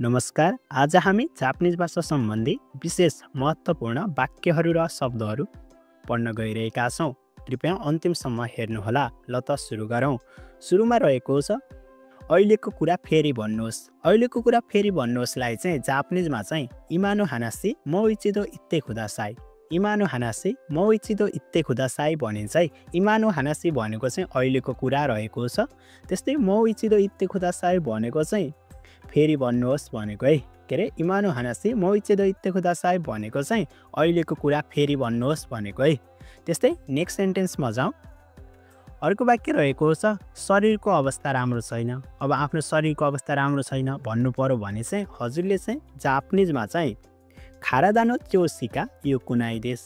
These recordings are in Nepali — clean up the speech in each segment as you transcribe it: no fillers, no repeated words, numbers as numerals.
नमस्कार। आज हामी जापानिज भाषा सम्बन्धी विशेष महत्त्वपूर्ण वाक्यहरू र शब्दहरू पढ्न गइरहेका छौँ। कृपया अन्तिमसम्म हेर्नुहोला। ल त सुरु गरौँ। सुरुमा रहेको छ अहिलेको कुरा फेरि भन्नुहोस्। अहिलेको कुरा फेरि भन्नुहोस्लाई चाहिँ जापानिजमा चाहिँ इमानो हानासी मोइचिदो इत्ते खुदासाई। इमानो हानासी मोइचिदो इत्ते खुदासाई भनिन्छ है। इमानो हानासी भनेको चाहिँ अहिलेको कुरा रहेको छ। त्यस्तै मोइचिदो इत्ते खुदासाई भनेको चाहिँ फेरि भन्नुहोस् भनेको है। के अरे इमानो हानासी मोइचिदो इत्ते खुदासाई भनेको चाहिँ अहिलेको कुरा फेरि भन्नुहोस् भनेको है। त्यस्तै नेक्स्ट सेन्टेन्समा जाउँ। अर्को वाक्य रहेको छ शरीरको अवस्था राम्रो छैन। अब आफ्नो शरीरको अवस्था राम्रो छैन भन्नु पर्यो भने चाहिँ हजुरले चाहिँ जापानिजमा चाहिँ खारादानो चोसिका यो कुनाई देश।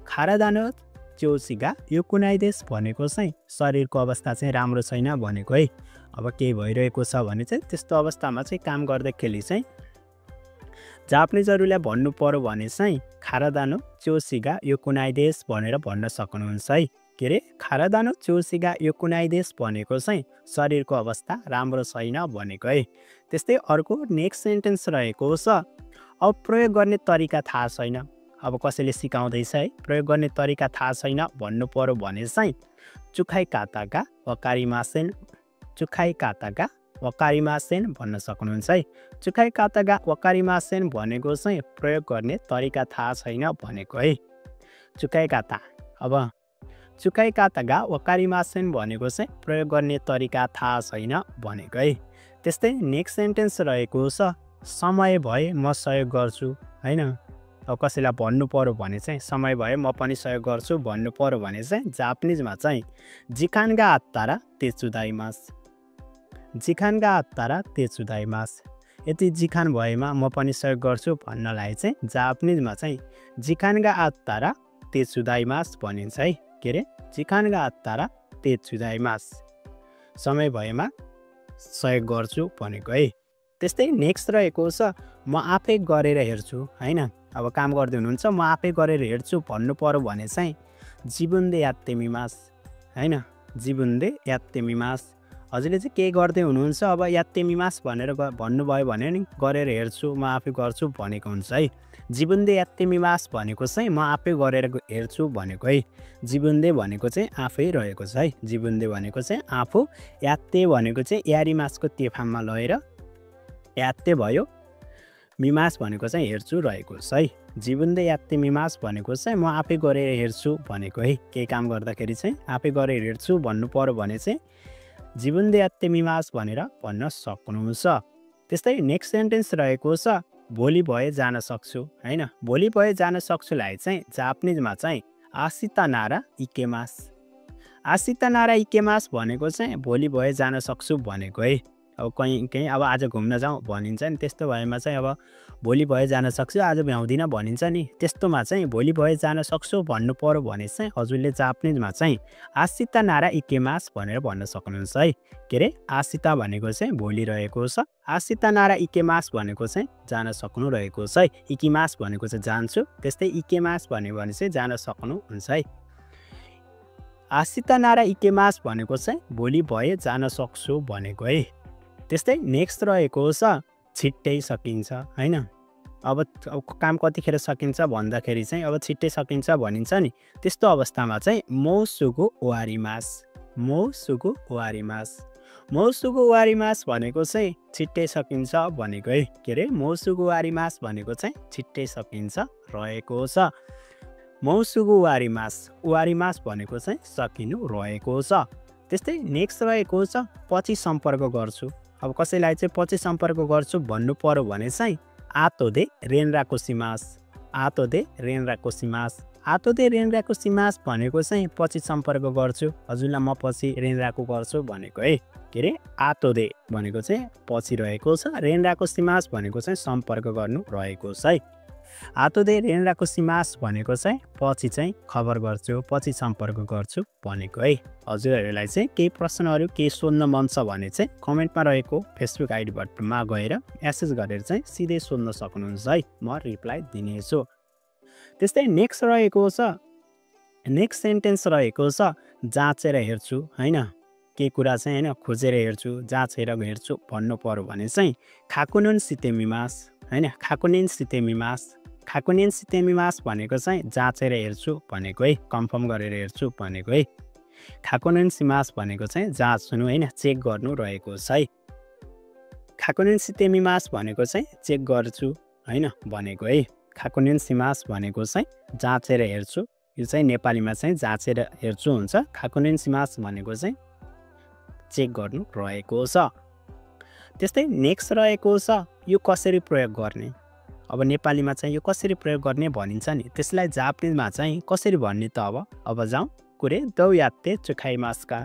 खारादानो चोसिका यो कुनाई देश भनेको चाहिँ शरीरको अवस्था चाहिँ राम्रो छैन भनेको है। अब के भइरहेको छ भने चाहिँ त्यस्तो अवस्थामा चाहिँ काम गर्दाखेरि चाहिँ जापानिजहरूलाई भन्नु पर्यो भने चाहिँ खारादानो चोसिगा यो कुनाई देश भनेर भन्न सक्नुहुन्छ है। के अरे खारादानो चोसिगा यो कुनाई देश भनेको चाहिँ शरीरको अवस्था राम्रो छैन भनेको है। त्यस्तै अर्को नेक्स्ट सेन्टेन्स रहेको छ अब प्रयोग गर्ने तरिका थाहा छैन। अब कसैले सिकाउँदैछ है, प्रयोग गर्ने तरिका थाहा छैन भन्नु पर्यो भने चाहिँ चुखाइ काताका वकारिमासेन, चुखाइ काताका वकारिमासेन भन्न सक्नुहुन्छ है। चुखाइ काताका वकारिमासेन भनेको चाहिँ प्रयोग गर्ने तरिका थाहा छैन भनेको है। चुखाइ काता, अब चुखाइ काताका वकारिमासेन भनेको चाहिँ प्रयोग गर्ने तरिका थाहा छैन भनेको है। त्यस्तै नेक्स्ट सेन्टेन्स रहेको छ समय भए म सहयोग गर्छु हैन। अब कसैलाई भन्नु पर्यो भने चाहिँ समय भए म पनि सहयोग गर्छु भन्नु पर्यो भने चाहिँ जापानिजमा चाहिँ जिखानगा आत्तारा तेचुदाइमास। जिखानगा आत्तारा तेचुदाइमास। यति जिखान भएमा म पनि सहयोग गर्छु भन्नलाई चाहिँ जापानिजमा चाहिँ जिखानगा आत्तारा तेचुदाइमास भनिन्छ है। के अरे जिखानगा आत्तारा तेचुदाइमास, समय भएमा सहयोग गर्छु भनेको है। त्यस्तै नेक्स्ट रहेको छ म आफै गरेर हेर्छु हैन। अब काम गर्दै हुनुहुन्छ म आफै गरेर हेर्छु भन्नु पर्यो भने चाहिँ जिबुन्दे यात्तेमिमास हैन। जिबुन्दे यात्तेमिमास। हजुरले चाहिँ के गर्दै हुनुहुन्छ अब यात्तेमिमास भनेर भन्नुभयो भने नि गरेर हेर्छु म आफै गर्छु भनेको हुन्छ है। जिबुन्दे यात्तेमिमास भनेको चाहिँ म आफै गरेर हेर्छु भनेको है। जिबुन्दे भनेको चाहिँ आफै रहेको छ है। जिबुन्दे भनेको चाहिँ आफू, यात्ते भनेको चाहिँ यारिमासको तेफाममा लगेर यात्ते भयो, मिमास भनेको चाहिँ हेर्छु रहेको छ है। जिबुन्दे यात्ते मिमास भनेको चाहिँ म आफै गरेर हेर्छु भनेको है। केही काम गर्दाखेरि चाहिँ आफै गरेर हेर्छु भन्नु पर्यो भने चाहिँ जिबुन्दे यात्ते मिमास भनेर भन्न सक्नुहुन्छ। त्यस्तै नेक्स्ट सेन्टेन्स रहेको छ भोलि भए जान सक्छु हैन। भोलि भए जान सक्छुलाई चाहिँ जापानिजमा चाहिँ आसिता नारा इकेमास। आसिता नारा इकेमास भनेको चाहिँ भोलि भए जान सक्छु भनेको है। अब कहीँ अब आज घुम्न जाउँ भनिन्छ नि, त्यस्तो भएमा चाहिँ अब भोलि भए जान सक्छु आज भ्याउँदिनँ भनिन्छ नि, त्यस्तोमा चाहिँ भोलि भए जान सक्छु भन्नु पर्यो भने चाहिँ हजुरले जापानिजमा चाहिँ आसिता नारा इकेमास भनेर भन्न सक्नुहुन्छ है। के अरे आसिता भनेको चाहिँ भोलि रहेको छ, आसिता नारा इकेमास भनेको चाहिँ जान सक्नु रहेको छ है। इकिमास भनेको चाहिँ जान्छु, त्यस्तै इकेमास भन्यो भने चाहिँ जान सक्नुहुन्छ है। आसिता नारा इकेमास भनेको चाहिँ भोलि भए जान सक्छु भनेको है। त्यस्तै नेक्स्ट रहेको छ छिट्टै सकिन्छ हैन। अब काम कतिखेर सकिन्छ भन्दाखेरि चाहिँ अब छिट्टै सकिन्छ भनिन्छ नि, त्यस्तो अवस्थामा चाहिँ मौसुगु वारिमास। मौसुगु वारिमास। मौसुगु वारिमास भनेको चाहिँ छिट्टै सकिन्छ भनेको है। के अरे मौसुगु वारिमास भनेको चाहिँ छिट्टै सकिन्छ रहेको छ। मौसुगु वारिमास, वारिमास भनेको चाहिँ सकिनु रहेको छ। त्यस्तै नेक्स्ट रहेको छ पछि सम्पर्क गर्छु। अब कसैलाई चाहिँ पछि सम्पर्क गर्छु भन्नु पर्यो भने चाहिँ आतोदे रेनराको सिमास। आतोदे रेनराको सिमास। आतोदे रेनराको सिमास भनेको चाहिँ पछि सम्पर्क गर्छु, हजुरलाई म पछि रेनराको गर्छु भनेको है। के अरे आतोदे भनेको चाहिँ पछि रहेको छ, रेनराको सिमास भनेको चाहिँ सम्पर्क गर्नु रहेको छ है। आतोदे रेनराको सिमास भनेको चाहिँ पछि चाहिँ खबर गर्छु, पछि सम्पर्क गर्छु भनेको है। हजुरहरूलाई चाहिँ केही प्रश्नहरू केही सोध्न मन छ भने चाहिँ कमेन्टमा रहेको फेसबुक आइडी बटनमा गएर मेसेज गरेर चाहिँ सिधै सोध्न सक्नुहुन्छ है, म रिप्लाई दिनेछु। त्यस्तै नेक्स्ट रहेको छ नेक्स्ट सेन्टेन्स रहेको छ जाँचेर हेर्छु हैन। केही कुरा चाहिँ हैन खोजेर हेर्छु, जाँचेर हेर्छु भन्नु पर्यो भने चाहिँ खाकुनुन सितेमिमास हैन खाकुनिन सितेमिमास खाकुनिन सितेमिमास भनेको चाहिँ जाँचेर हेर्छु भनेको है कन्फर्म गरेर हेर्छु भनेको है खाकुनिन सिमास भनेको चाहिँ जाँच्नु हैन चेक गर्नु रहेको छ है खाकुनिन सितेमिमास भनेको चाहिँ चेक गर्छु हैन भनेको है खाकुनिन सिमास भनेको चाहिँ जाँचेर हेर्छु यो चाहिँ नेपालीमा चाहिँ जाँचेर हेर्छु हुन्छ खाकुनिन सिमास भनेको चाहिँ चेक गर्नु रहेको छ त्यस्तै नेक्स्ट रहेको छ यो कसरी प्रयोग गर्ने अब नेपालीमा चाहिँ यो कसरी प्रयोग गर्ने भनिन्छ नि त्यसलाई जापानिजमा चाहिँ कसरी भन्ने त अब जाउँ कुरे दौयात्ते चुखाइमास्का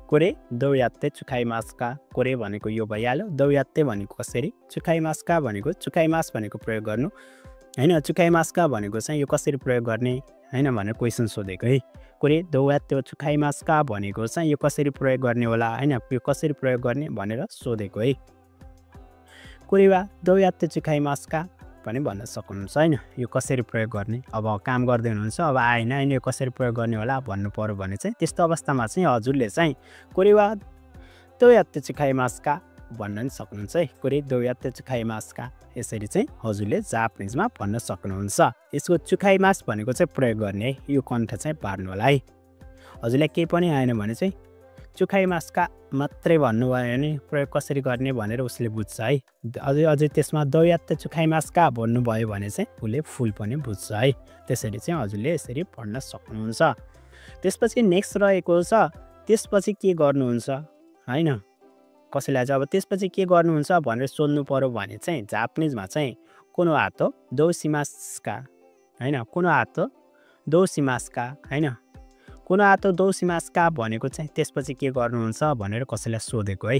कुरे दौयात्ते चुखाइमास्का कुरे भनेको यो भइहाल्यो दौयात्ते भनेको कसरी चुखाइमास्का भनेको चुखाइमास भनेको प्रयोग गर्नु हैन चुखाइमास्का भनेको चाहिँ यो कसरी प्रयोग गर्ने हैन भनेर क्वेसन सोधेको है कुरे दौयात्ते चुखाइमास्का भनेको चाहिँ यो कसरी प्रयोग गर्ने होला हैन यो कसरी प्रयोग गर्ने भनेर सोधेको है कुरेवा दौयात्ते चुखाइमास्का पनि भन्न सक्नुहुन्छ हैन यो कसरी प्रयोग गर्ने अब काम गर्दै हुनुहुन्छ अब आएन हैन यो कसरी प्रयोग गर्ने होला भन्नु पर्यो भने चाहिँ त्यस्तो अवस्थामा चाहिँ हजुरले चाहिँ कुरेवा दौयात्ते चुखाइमास्का भन्न नि सक्नुहुन्छ है कुरे दौयात्ते चुखाइमास्का यसरी चाहिँ हजुरले जापानिजमा भन्न सक्नुहुन्छ यसको चुखाइमास भनेको चाहिँ प्रयोग गर्ने है यो कन्ठ चाहिँ पार्नु होला है हजुरलाई केही पनि आएन भने चाहिँ चुखाइमास्का मात्रै भन्नुभयो भने प्रयोग कसरी गर्ने भनेर उसले बुझ्छ है अझै त्यसमा दौयात्ते चुखाइमास्का भन्नुभयो भने चाहिँ उसले फुल पनि बुझ्छ है त्यसरी चाहिँ हजुरले यसरी पढ्न सक्नुहुन्छ त्यसपछि नेक्स्ट रहेको छ त्यसपछि के गर्नुहुन्छ हैन कसैलाई चाहिँ अब त्यसपछि के गर्नुहुन्छ भनेर सोध्नु पर्यो भने चाहिँ जापानिजमा चाहिँ कुनो हातो दौसिमास्का हैन कुनो हातो दौसिमास्का हैन कुनो हातो दौसिमास्का भनेको चाहिँ त्यसपछि के गर्नुहुन्छ भनेर कसैलाई सोधेको है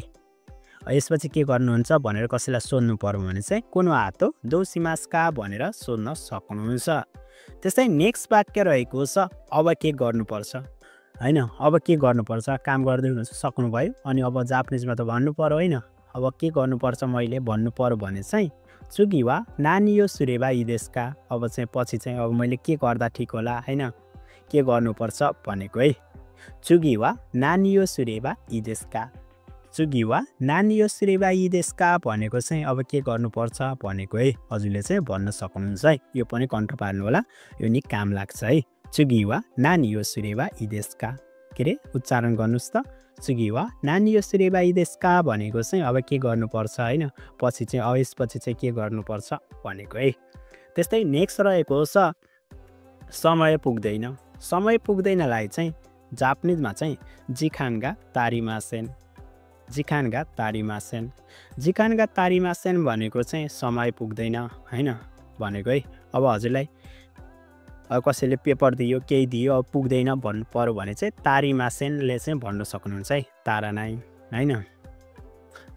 यसपछि के गर्नुहुन्छ भनेर कसैलाई सोध्नु पर्यो भने चाहिँ कुनो हातो दौसिमास्का भनेर सोध्न सक्नुहुन्छ त्यस्तै नेक्स्ट वाक्य रहेको छ अब के गर्नुपर्छ हैन अब के गर्नुपर्छ काम गर्दै हुनुहुन्छ सक्नुभयो अनि अब जापानिजमा त भन्नु पर्यो हैन अब के गर्नुपर्छ मैले भन्नु पर्यो भने चाहिँ चुगिवा नानियो सुरेबा इदेशका अब चाहिँ पछि चाहिँ अब मैले के गर्दा ठिक होला हैन के गर्नुपर्छ भनेको है चुगिवा नानियो सुरेबा इदेशका चुगिवा नानियो सुरेबा इदेशका भनेको चाहिँ अब के गर्नुपर्छ भनेको है हजुरले चाहिँ भन्न सक्नुहुन्छ है यो पनि कन्ट्रोल पार्नु होला यो नि काम लाग्छ है चुगिवा नानियो सुरेबा इदेशका के रे उच्चारण गर्नुस् त चुगिवा नानियो सुरेबा इदेशका भनेको चाहिँ अब के गर्नुपर्छ हैन पछि चाहिँ अब यसपछि चाहिँ के गर्नुपर्छ भनेको है त्यस्तै नेक्स्ट रहेको छ समय पुग्दैनलाई चाहिँ जापानिजमा चाहिँ जिखानगा तारिमासेन जिखानगा तारिमासेन भनेको चाहिँ समय पुग्दैन हैन भनेको है अब हजुरलाई कसैले पेपर दियो केही दियो अब पुग्दैन भन्नु पर्यो भने चाहिँ तारिमासेनले चाहिँ भन्न सक्नुहुन्छ है तारा नाइ हैन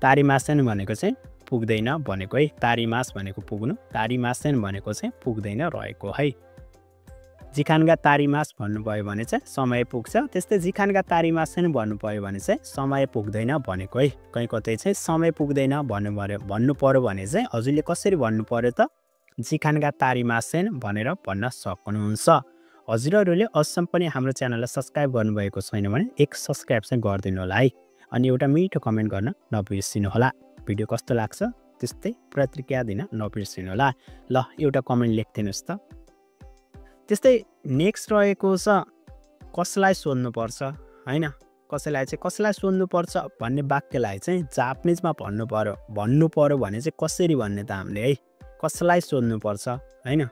तारिमासेन भनेको चाहिँ पुग्दैन भनेको है तारिमास भनेको पुग्नु तारिमासेन भनेको चाहिँ पुग्दैन रहेको है जिखानगा तारिमास भन्नुभयो भने चाहिँ समय पुग्छ त्यस्तै जिखानगा तारिमासेन भन्नुभयो भने चाहिँ समय पुग्दैन भनेको है कहीँ कतै चाहिँ समय पुग्दैन भन्नु पर्यो भने चाहिँ हजुरले कसरी भन्नु पर्यो त जिखानगा तारिमासेन भनेर भन्न सक्नुहुन्छ हजुरहरूले अझसम्म पनि हाम्रो च्यानललाई सब्स्क्राइब गर्नुभएको छैन भने एक सब्स्क्राइब चाहिँ गरिदिनु होला है अनि एउटा मिठो कमेन्ट गर्न नबिर्सिनु होला भिडियो कस्तो लाग्छ त्यस्तै प्रतिक्रिया दिन नबिर्सिनु होला ल एउटा कमेन्ट लेखिदिनुस् त त्यस्तै नेक्स्ट रहेको छ कसलाई सोध्नुपर्छ हैन कसैलाई सोध्नुपर्छ भन्ने वाक्यलाई चाहिँ जापानिजमा भन्नु पर्यो भने चाहिँ कसरी भन्ने त हामीले है कसलाई सोध्नुपर्छ हैन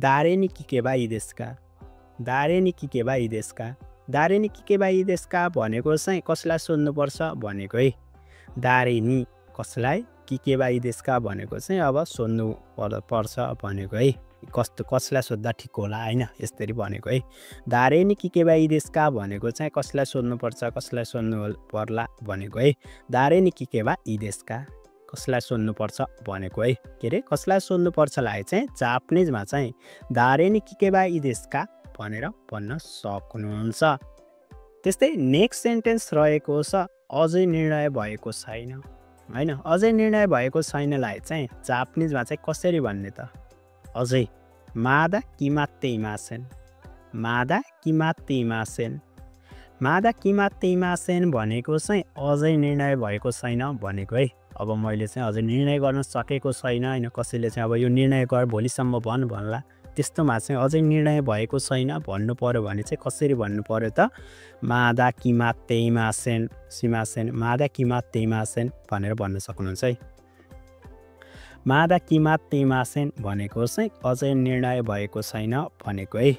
दारेनी किकेबा इदेशका भनेको चाहिँ कसलाई सोध्नुपर्छ भनेको है दारेनी कसलाई किकेबा इदेशका भनेको चाहिँ अब सोध्नु पर्छ भनेको है कसलाई सोध्दा ठिक होला हैन यसरी भनेको है दारेनी किकेबा इदेशका भनेको चाहिँ कसलाई सोध्नुपर्छ कसलाई सोध्नु पर्ला भनेको है दारेनी किकेबा इदेशका कसलाई सोध्नुपर्छ भनेको है के रे कसलाई सोध्नुपर्छलाई चाहिँ जापानिजमा चाहिँ दारेनी किकेबा इदेशका भनेर भन्न सक्नुहुन्छ त्यस्तै नेक्स्ट सेन्टेन्स रहेको छ अझै निर्णय भएको छैन हैन अझै निर्णय भएको छैनलाई चाहिँ जापानिजमा चाहिँ कसरी भन्ने त अझै मादा किमात्ते इमासेन मादा किमा तेइमासेन भनेको चाहिँ अझै निर्णय भएको छैन भनेको है। अब मैले चाहिँ अझै निर्णय गर्न सकेको छैन होइन, कसैले चाहिँ अब यो निर्णय गर भोलिसम्म भन्ला, त्यस्तोमा चाहिँ अझै निर्णय भएको छैन भन्नु पर्यो भने चाहिँ कसरी भन्नु पर्यो त मादा किमा तेइमासेन सिमासेन मादा किमा तेइमासेन भनेर भन्न सक्नुहुन्छ है। मादा किमा तेइमासेन भनेको चाहिँ अझै निर्णय भएको छैन भनेको है।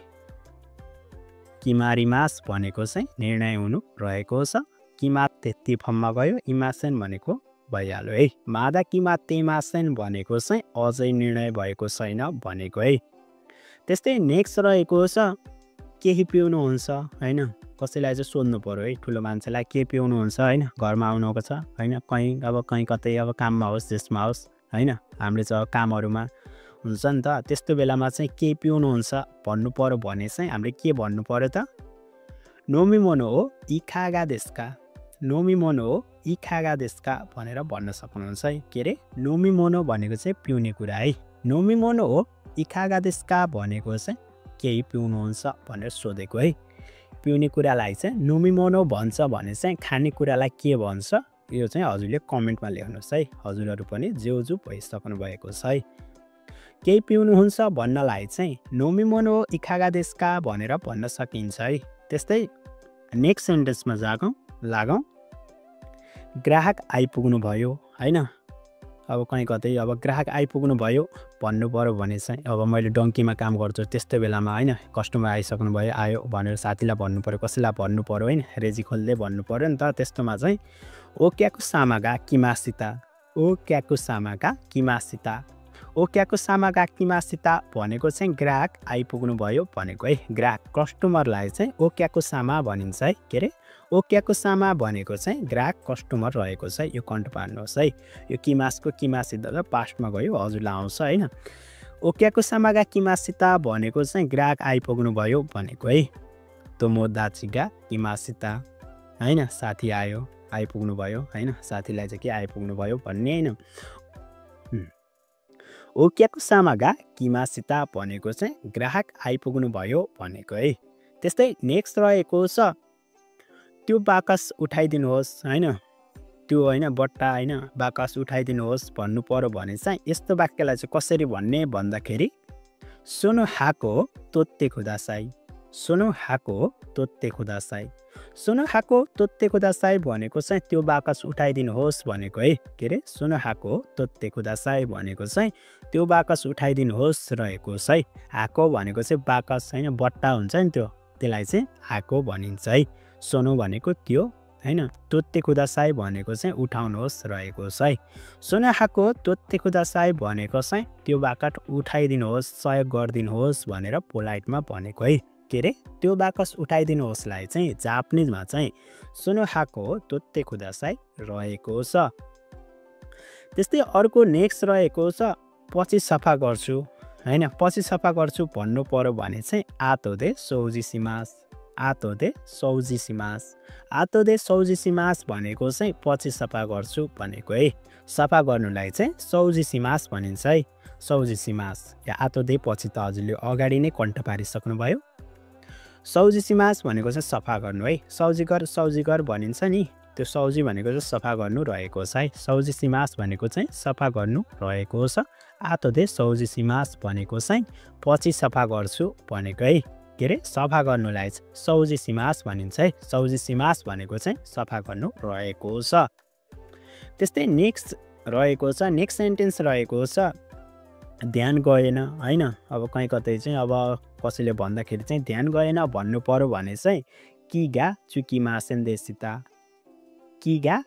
किमारिमास भनेको चाहिँ निर्णय हुनु रहेको छ। किमा त्यति फर्ममा गयो, इमासेन भनेको भइहाल्यो है। मादा किमा तेइमासेन भनेको चाहिँ अझै निर्णय भएको छैन भनेको है। त्यस्तै नेक्स्ट रहेको छ केही पिउनुहुन्छ होइन, कसैलाई चाहिँ सोध्नु पर्यो है, ठुलो मान्छेलाई के पिउनुहुन्छ होइन, घरमा आउनुको छ होइन, कहीँ कतै अब काममा होस् जसमा होस् होइन, हामीले चाहिँ कामहरूमा हुन्छ नि त, त्यस्तो बेलामा चाहिँ के पिउनुहुन्छ भन्नु पर्यो भने चाहिँ हामीले के भन्नु पर्यो त नोमिमोनो हो इखागा देस्का, नोमिमोनो हो इखागा देस्का भनेर भन्न सक्नुहुन्छ है। के अरे नोमिमोनो भनेको चाहिँ पिउने कुरा है, नोमिमोनो हो इखागा देस्का भनेको चाहिँ केही पिउनुहुन्छ भनेर सोधेको है। पिउने कुरालाई चाहिँ नोमिमोनो भन्छ भने चाहिँ खानेकुरालाई के भन्छ यो चाहिँ हजुरले कमेन्टमा लेख्नुहोस् है। हजुरहरू पनि जो भइसक्नु भएको छ है। केही पिउनुहुन्छ भन्नलाई चाहिँ नोमिमोनो इखागा देस्का भनेर भन्न सकिन्छ है। त्यस्तै नेक्स्ट सेन्टेन्समा लागौँ। ग्राहक आइपुग्नु भयो होइन, अब कहीँ कतै अब ग्राहक आइपुग्नु भयो भन्नु पर्यो भने चाहिँ अब मैले डङ्कीमा काम गर्छु त्यस्तो बेलामा होइन, कस्टमर आइसक्नु भयो आयो भनेर साथीलाई भन्नु पर्यो, कसैलाई भन्नु पर्यो होइन, रेजी खोल्दै भन्नु पर्यो नि त। त्यस्तोमा चाहिँ ओक्याको सामागा किमासिता, ओक्याको सामागा किमासिता, ओक्याको सामागा किमासिता भनेको चाहिँ ग्राहक आइपुग्नु भयो भनेको है। ग्राहक कस्टमरलाई चाहिँ ओक्याको सामा भनिन्छ है। के अरे ओक्याको सामा भनेको चाहिँ ग्राहक कस्टमर रहेको छ। यो कन्ट पार्नुहोस् है। यो किमासको किमासिता त पास्टमा गयो, हजुरलाई आउँछ होइन। ओक्याको सामागा किमासिता भनेको चाहिँ ग्राहक आइपुग्नु भयो भनेको है। तोमोदाचिगा किमासिता होइन, साथी आयो आइपुग्नु भयो होइन, साथीलाई चाहिँ के आइपुग्नु भयो भन्ने होइन। ओक्याको सामागा किमासिता भनेको चाहिँ ग्राहक आइपुग्नु भयो भनेको है। त्यस्तै नेक्स्ट रहेको छ त्यो बाकस उठाइदिनुहोस् होइन, त्यो होइन बट्टा होइन बाकस उठाइदिनुहोस् भन्नु पर्यो भने चाहिँ यस्तो वाक्यलाई चाहिँ कसरी भन्ने भन्दाखेरि सोनो हाको तोत्ते खुदासाई, सोनो हाको तोत्ते खुदासाई, सोनो हाको तोत्ते खुदासाई भनेको चाहिँ त्यो बाकस उठाइदिनुहोस् भनेको है। के अरे सोनो हाको तोत्ते खुदासाई भनेको चाहिँ त्यो बाकस उठाइदिनुहोस् रहेको छ है। हाको भनेको चाहिँ बाकस होइन बट्टा हुन्छ नि त्यो, त्यसलाई चाहिँ हाको भनिन्छ है। सोनो भनेको त्यो होइन, तोत्ते खुदासाई भनेको चाहिँ उठाउनुहोस् रहेको छ है। सोनो हाको तोत्ते खुदासाई भनेको चाहिँ त्यो बाकस उठाइदिनुहोस्, सहयोग गरिदिनुहोस् भनेर पोलाइटमा भनेको है। के अरे त्यो बाकस उठाइदिनुहोस्लाई चाहिँ जापानिजमा चाहिँ सोनो हाको तोत्ते खुदासाई रहेको छ। त्यस्तै अर्को नेक्स्ट रहेको छ पछि सफा गर्छु होइन, पछि सफा गर्छु भन्नु पर्यो भने चाहिँ आतो दे सौजिसिमास, आतो दे सौजिसिमास, आतो दे सौजिसिमास भनेको चाहिँ पछि सफा गर्छु भनेको है। सफा गर्नुलाई चाहिँ सौजिसिमास भनिन्छ है। सौजिसिमास या आतो दे पछि त हजुरले अगाडि नै कन्ट पारिसक्नु भयो। सौजिसिमास भनेको चाहिँ सफा गर्नु है। सौजिगर भनिन्छ नि, त्यो सौजी भनेको चाहिँ सफा गर्नु रहेको छ है। सौजिसिमास भनेको चाहिँ सफा गर्नु रहेको छ। आतो दे सौजिसिमास भनेको चाहिँ पछि सफा गर्छु भनेको है। के अरे सफा गर्नुलाई सौजिसिमास भनिन्छ है। सौजिसिमास भनेको चाहिँ सफा गर्नु रहेको छ। त्यस्तै नेक्स्ट रहेको छ, नेक्स्ट सेन्टेन्स रहेको छ ध्यान गएन होइन। अब कहीँ कतै चाहिँ अब कसैले भन्दाखेरि चाहिँ ध्यान गएन भन्नु पर्यो भने चाहिँ किगा चुकिमासेन देसिता, किगा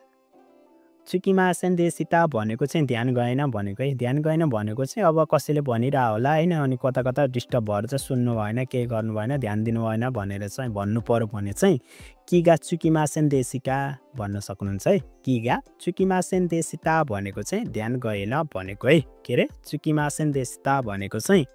चुकिमासेन देसिता भनेको चाहिँ ध्यान गएन भनेको है। ध्यान गएन भनेको चाहिँ अब कसैले भनिरह होला होइन, अनि कता कता डिस्टर्ब भएर चाहिँ सुन्नु भएन, केही गर्नु भएन, ध्यान दिनु भएन भनेर चाहिँ भन्नु पर्यो भने चाहिँ किगा चुकिमासेन देसिका भन्न सक्नुहुन्छ है। किगा चुकिमासेन देसिता भनेको चाहिँ ध्यान गएन भनेको है। के अरे चुकिमासेन देसिता भनेको चाहिँ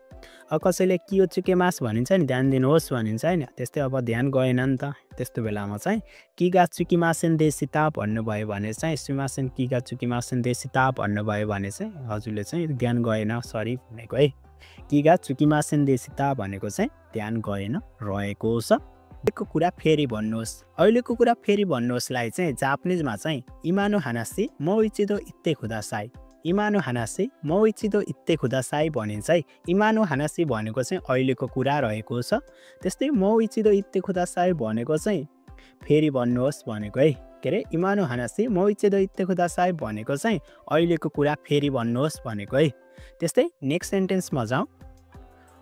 अब कसैले कियो चुकेमास भनिन्छ नि, ध्यान दिनुहोस् भनिन्छ होइन, त्यस्तै अब ध्यान गएन नि त। त्यस्तो बेलामा चाहिँ किगा चुकिमासेन देसिता भन्नुभयो भने चाहिँ सुमासेन किगा चुकिमासेन देसिता भन्नुभयो भने चाहिँ हजुरले चाहिँ ध्यान गएन सरी भनेको है। किगा चुकिमासेन देसिता भनेको चाहिँ ध्यान गएन रहेको छ। अहिलेको कुरा फेरि भन्नुहोस्। अहिलेको कुरा फेरि भन्नुहोस्लाई चाहिँ जापानिजमा चाहिँ इमानो हानासी मोइचिदो इत्ते खुदासाई। इमानो हानासी मोइचिदो इत्ते खुदासाई भनिन्छ है। इमानो हानासी भनेको चाहिँ अहिलेको कुरा रहेको छ। त्यस्तै मोइचिदो इत्ते खुदासाई भनेको चाहिँ फेरि भन्नुहोस् भनेको है। के अरे इमानो हानासी मोइचिदो इत्ते खुदासाई भनेको चाहिँ अहिलेको कुरा फेरि भन्नुहोस् भनेको है। त्यस्तै नेक्स्ट सेन्टेन्समा जाउँ।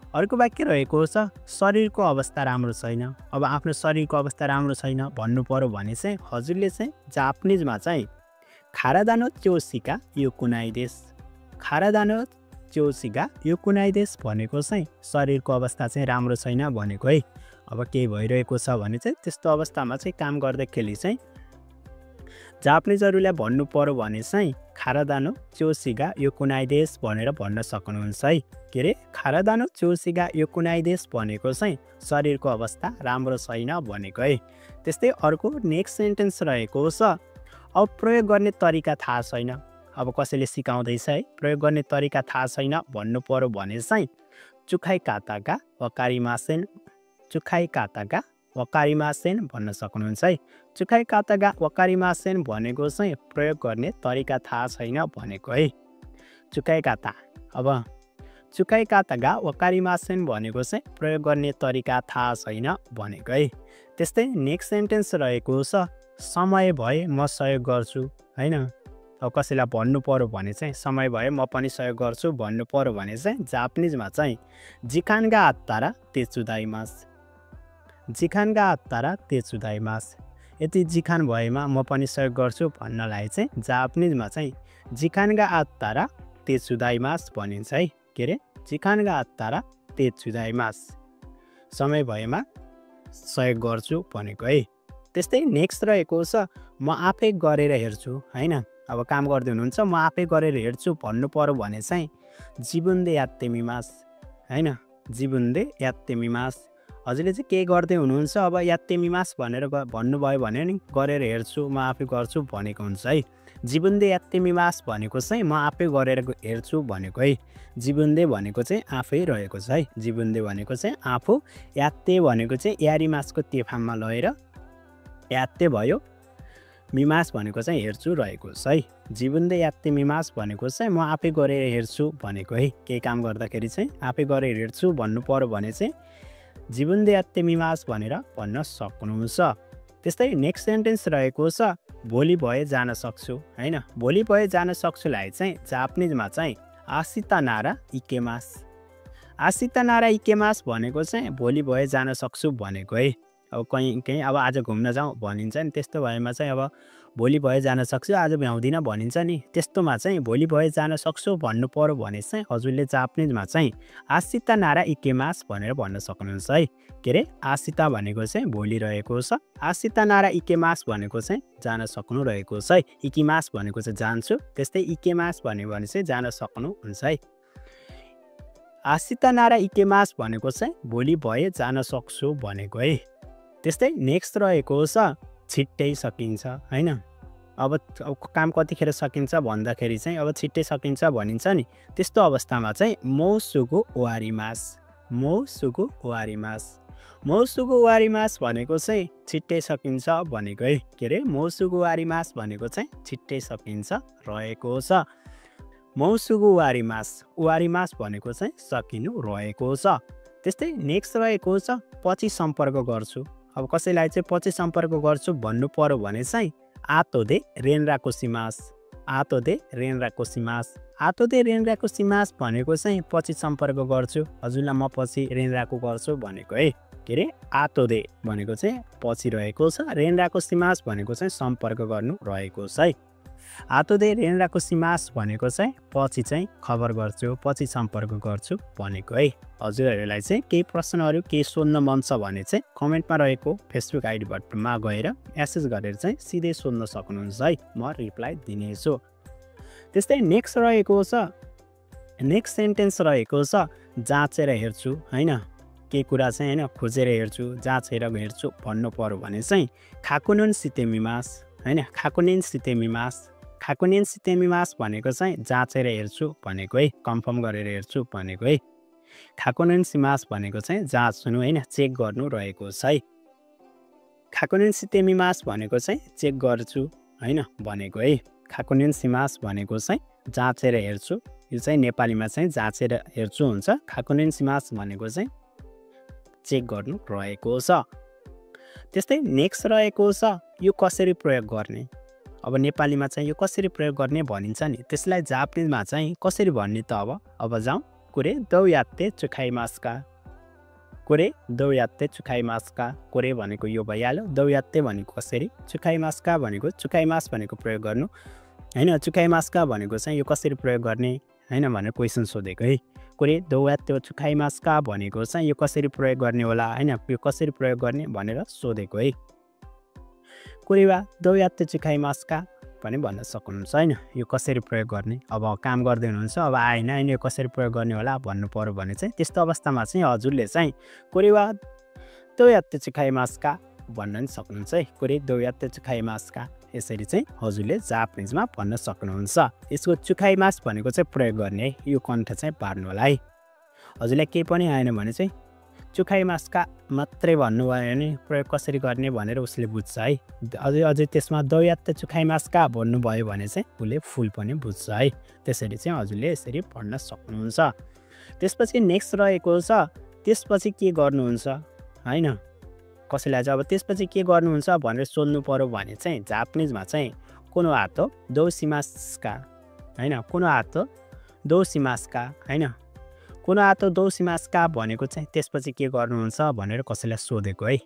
अर्को वाक्य रहेको छ शरीरको अवस्था राम्रो छैन। अब आफ्नो शरीरको अवस्था राम्रो छैन भन्नु पर्यो भने चाहिँ हजुरले चाहिँ जापानिजमा चाहिँ खारादानो चोसिका यो कुनाई देश। खारादानो चोसिका यो कुनाई देश भनेको चाहिँ शरीरको अवस्था चाहिँ राम्रो छैन भनेको है। अब के भइरहेको छ भने चाहिँ त्यस्तो अवस्थामा चाहिँ काम गर्दाखेरि चाहिँ जापानिजहरूलाई भन्नु पर्यो भने चाहिँ खारादानो चोसिगा यो कुनाई देश भनेर भन्न सक्नुहुन्छ है। के अरे खारादानो चोसिगा यो कुनाई देश भनेको चाहिँ शरीरको अवस्था राम्रो छैन भनेको है। त्यस्तै अर्को नेक्स्ट सेन्टेन्स रहेको छ अब प्रयोग गर्ने तरिका थाहा छैन। अब कसैले सिकाउँदैछ है, प्रयोग गर्ने तरिका थाहा छैन भन्नु पर्यो भने चाहिँ चुखाइ कातागा वकारिमासेन, चुखाइ कातागा वकारिमासेन भन्न सक्नुहुन्छ है। चुखाइ कातागा वकारिमासेन भनेको चाहिँ प्रयोग गर्ने तरिका थाहा छैन भनेको है। चुखाइ काता, अब चुखाइ कातागा वकारिमासेन भनेको चाहिँ प्रयोग गर्ने तरिका थाहा छैन भनेको है। त्यस्तै नेक्स्ट सेन्टेन्स रहेको छ समय भए म सहयोग गर्छु हैन। अब कसैलाई भन्नु पर्यो भने चाहिँ समय भए म पनि सहयोग गर्छु भन्नु पर्यो भने चाहिँ जापानिजमा चाहिँ जिखानगा आत्तारा तेचुदाइमास। जिखानगा आत्तारा तेचुदाइमास। यति जिखान भएमा म पनि सहयोग गर्छु भन्नलाई चाहिँ जापानिजमा चाहिँ जिखानगा आत्तारा तेचुदाइमास भनिन्छ है। के अरे जिखानगा आत्तारा तेचुदाइमास, समय भएमा सहयोग गर्छु भनेको है। त्यस्तै नेक्स्ट रहेको छ म आफै गरेर हेर्छु हैन। अब काम गर्दै हुनुहुन्छ म आफै गरेर हेर्छु भन्नु पर्यो भने चाहिँ जिबुन्दे यात्तेमिमास हैन। जिबुन्दे यात्तेमिमास। हजुरले चाहिँ के गर्दै हुनुहुन्छ अब यात्तेमिमास भनेर भन्नुभयो भने नि गरेर हेर्छु म आफै गर्छु भनेको हुन्छ है। जिबुन्दे यात्तेमिमास भनेको चाहिँ म आफै गरेर हेर्छु भनेको है। जिबुन्दे भनेको चाहिँ आफै रहेको छ है। जिबुन्दे भनेको चाहिँ आफू, यात्ते भनेको चाहिँ यारिमासको तेफाममा लगेर यात्ते भयो, मिमास भनेको चाहिँ हेर्छु रहेको छ है। जिबुन्दे यात्ते मिमास भनेको चाहिँ म आफै गरेर हेर्छु भनेको है। केही काम गर्दाखेरि चाहिँ आफै गरेर हेर्छु भन्नु पर्यो भने चाहिँ जिबुन्दे यात्ते मिमास भनेर भन्न सक्नुहुन्छ। त्यस्तै नेक्स्ट सेन्टेन्स रहेको छ भोलि भए जान सक्छु हैन। भोलि भए जान सक्छुलाई चाहिँ जापानिजमा चाहिँ आसिता नारा इकेमास। आसिता नारा इकेमास भनेको चाहिँ भोलि भए जान सक्छु भनेको है। अब कहीँ अब आज घुम्न जाउँ भनिन्छ नि, त्यस्तो भएमा चाहिँ अब भोलि भए जान सक्छु आज भ्याउँदिनँ भनिन्छ नि, त्यस्तोमा चाहिँ भोलि भए जान सक्छु भन्नु पर्यो भने चाहिँ हजुरले जापानिजमा चाहिँ आसिता नारा इकेमास भनेर भन्न सक्नुहुन्छ है। के अरे आसिता भनेको चाहिँ भोलि रहेको छ, आसिता नारा इकेमास भनेको चाहिँ जान सक्नु रहेको छ है। इकिमास भनेको चाहिँ जान्छु, त्यस्तै इकेमास भन्यो भने चाहिँ जान सक्नुहुन्छ है। आसिता नारा इकेमास भनेको चाहिँ भोलि भए जान सक्छु भनेको है। त्यस्तै नेक्स्ट रहेको छ छिट्टै सकिन्छ हैन। अब काम कतिखेर सकिन्छ भन्दाखेरि चाहिँ अब छिट्टै सकिन्छ भनिन्छ नि, त्यस्तो अवस्थामा चाहिँ मौसुगु वारिमास। मौसुगु वारिमास। मौसुगु वारिमास भनेको चाहिँ छिट्टै सकिन्छ भनेको है। के अरे मौसुगु वारिमास भनेको चाहिँ छिट्टै सकिन्छ रहेको छ। मौसुगु वारिमास, वारिमास भनेको चाहिँ सकिनु रहेको छ। त्यस्तै नेक्स्ट रहेको छ पछि सम्पर्क गर्छु। अब कसैलाई चाहिँ पछि सम्पर्क गर्छु भन्नु पर्यो भने चाहिँ आतोदे रेनराको सिमास। आतोदे रेनराको सिमास। आतोदे रेनराको सिमास भनेको चाहिँ पछि सम्पर्क गर्छु, हजुरलाई म पछि रेनराको गर्छु भनेको है। के अरे आतोदे भनेको चाहिँ पछि रहेको छ, रेनराको सिमास भनेको चाहिँ सम्पर्क गर्नु रहेको छ है। आतोदे रेनराको सिमास भनेको चाहिँ पछि चाहिँ खबर गर्छु, पछि सम्पर्क गर्छु भनेको है। हजुरहरूलाई चाहिँ केही प्रश्नहरू केही सोध्न मन छ भने चाहिँ कमेन्टमा रहेको फेसबुक आइडीमा गएर मेसेज गरेर चाहिँ सिधै सोध्न सक्नुहुन्छ है, म रिप्लाई दिनेछु। त्यस्तै नेक्स्ट रहेको छ, नेक्स्ट सेन्टेन्स रहेको छ जाँचेर हेर्छु हैन। केही कुरा चाहिँ हैन खोजेर हेर्छु, जाँचेर हेर्छु भन्नु पर्यो भने चाहिँ खाकुनुन सितेमिमास हैन। खाकुनिन सितेमिमास। खाकुनिन सितेमिमास भनेको चाहिँ जाँचेर हेर्छु भनेको है, कन्फर्म गरेर हेर्छु भनेको है। खाकुनिन सिमास भनेको चाहिँ जाँच्नु हैन, चेक गर्नु रहेको छ है। खाकुनिन सितेमिमास भनेको चाहिँ चेक गर्छु हैन भनेको है। खाकुनिन सिमास भनेको चाहिँ जाँचेर हेर्छु। यो चाहिँ नेपालीमा चाहिँ जाँचेर हेर्छु हुन्छ। खाकुनिन सिमास भनेको चाहिँ चेक गर्नु रहेको छ। त्यस्तै नेक्स्ट रहेको छ यो कसरी प्रयोग गर्ने। अब नेपालीमा चाहिँ यो कसरी प्रयोग गर्ने भनिन्छ नि, त्यसलाई जापानिजमा चाहिँ कसरी भन्ने त अब जाउँ। कुरे दौ यात्ते चुखाइमास्का। कुरे दौ यात्ते चुखाइमास्का। कुरे भनेको यो भइहाल्यो। दौ यात्ते भनेको कसरी, चुखाइमास्का भनेको चुखाइमास भनेको प्रयोग गर्नु हैन। चुखाइमास्का भनेको चाहिँ यो कसरी प्रयोग गर्ने हैन भनेर क्वेसन सोधेको है। कुरे दौ यात्ते चुखाइमास्का भनेको चाहिँ यो कसरी प्रयोग गर्ने होला हैन, यो कसरी प्रयोग गर्ने भनेर सोधेको है। कुरेवा दौ यात्ते चुखाइमास्का पनि भन्न सक्नुहुन्छ हैन, यो कसरी प्रयोग गर्ने। अब काम गर्दै हुनुहुन्छ, अब आएन हैन यो कसरी प्रयोग गर्ने होला भन्नु पर्यो भने चाहिँ त्यस्तो अवस्थामा चाहिँ हजुरले चाहिँ कुरेवा दौ यात्ते चुखाइमास्का भन्न नि सक्नुहुन्छ है। कुरे दौ यात्ते चुखाइमास्का यसरी चाहिँ हजुरले जापानिजमा भन्न सक्नुहुन्छ। यसको चुखाइमास भनेको चाहिँ प्रयोग गर्ने है, यो कन्ठ चाहिँ पार्नु होला है। हजुरलाई केही पनि आएन भने चाहिँ चुखाइमास्का मात्रै भन्नुभयो भने प्रयोग कसरी गर्ने भनेर उसले बुझ्छ है। अझै त्यसमा दौ यात्ते चुखाइमास्का भन्नुभयो भने चाहिँ उसले फुल पनि बुझ्छ है। त्यसरी चाहिँ हजुरले यसरी पढ्न सक्नुहुन्छ। त्यसपछि नेक्स्ट रहेको छ त्यसपछि के गर्नुहुन्छ हैन। कसैलाई चाहिँ अब त्यसपछि के गर्नुहुन्छ भनेर सोध्नु पर्यो भने चाहिँ जापानिजमा चाहिँ कुनो हातो दौ सिमास्का हैन। कुनो हातो दौ सिमास्का हैन। कुनो हातो दौ सिमास्का भनेको चाहिँ त्यसपछि के गर्नुहुन्छ भनेर कसैलाई सोधेको है।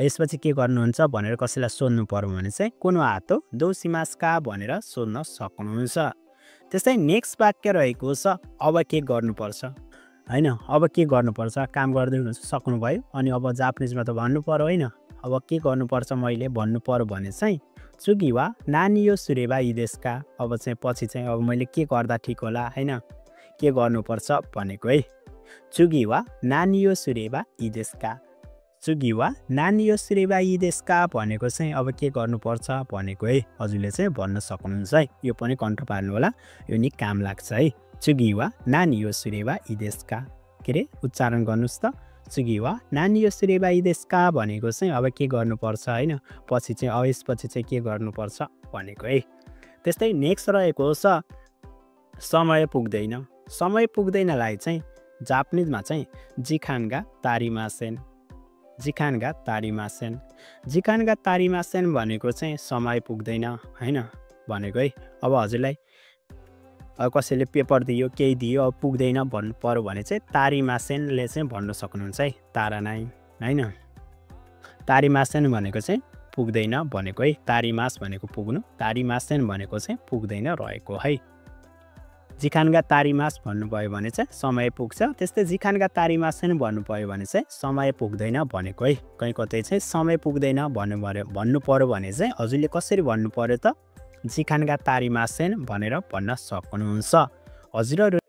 यसपछि के गर्नुहुन्छ भनेर कसैलाई सोध्नु पर्यो भने चाहिँ कुनो हातो दौ सिमास्का भनेर सोध्न सक्नुहुन्छ। त्यस्तै नेक्स्ट वाक्य रहेको छ अब के गर्नुपर्छ हैन। अब के गर्नुपर्छ, काम गर्दै हुनुहुन्छ सक्नुभयो अनि अब जापानिजमा त भन्नु पर्यो हैन। अब के गर्नुपर्छ मैले भन्नु पर्यो भने चाहिँ चुगी वा नानी यो सुरेबा इदेशका। अब चाहिँ पछि चाहिँ अब मैले के गर्दा ठिक होला हैन, के गर्नुपर्छ भनेको है। चुगी वा नानी यो सुरेबा इदेशका। चुगी वा नानी यो सुरेबा इदेशका भनेको चाहिँ अब के गर्नुपर्छ भनेको है हजुरले चाहिँ भन्न सक्नुहुन्छ है। यो पनि कन्ट्रोल पार्नु होला, यो नि काम लाग्छ है। चुगी वा नानी यो सुरेबा इदेशका। के रे उच्चारण गर्नुस् त। चुगी वा नानी यो सुरेबा इदेशका भनेको चाहिँ अब के गर्नुपर्छ हैन, पछि चाहिँ अब यसपछि चाहिँ के गर्नुपर्छ भनेको है। त्यस्तै नेक्स्ट रहेको छ समय पुग्दैन। समय पुग्दैनलाई चाहिँ जापानिजमा चाहिँ जिखानगा तारिमासेन। जिखानगा तारिमासेन। जिखानगा तारिमासेन भनेको चाहिँ समय पुग्दैन हैन भनेको है। अब हजुरलाई कसैले पेपर दियो केही दियो अब पुग्दैन भन्नु पर्यो भने चाहिँ तारिमासेनले चाहिँ भन्न सक्नुहुन्छ है। तारा नाइ हैन। तारिमासेन भनेको चाहिँ पुग्दैन भनेको है। तारिमास भनेको पुग्नु, तारिमासेन भनेको चाहिँ पुग्दैन रहेको है। जिखानगा तारिमास भन्नुभयो भने चाहिँ समय पुग्छ। त्यस्तै जिखानगा तारिमासेन भन्नुभयो भने चाहिँ समय पुग्दैन भनेको है। कहीँ कतै चाहिँ समय पुग्दैन भन्नु पर्यो भने चाहिँ हजुरले कसरी भन्नु पर्यो त, जिखानगा तारिमासेन भनेर भन्न सक्नुहुन्छ। हजुरहरू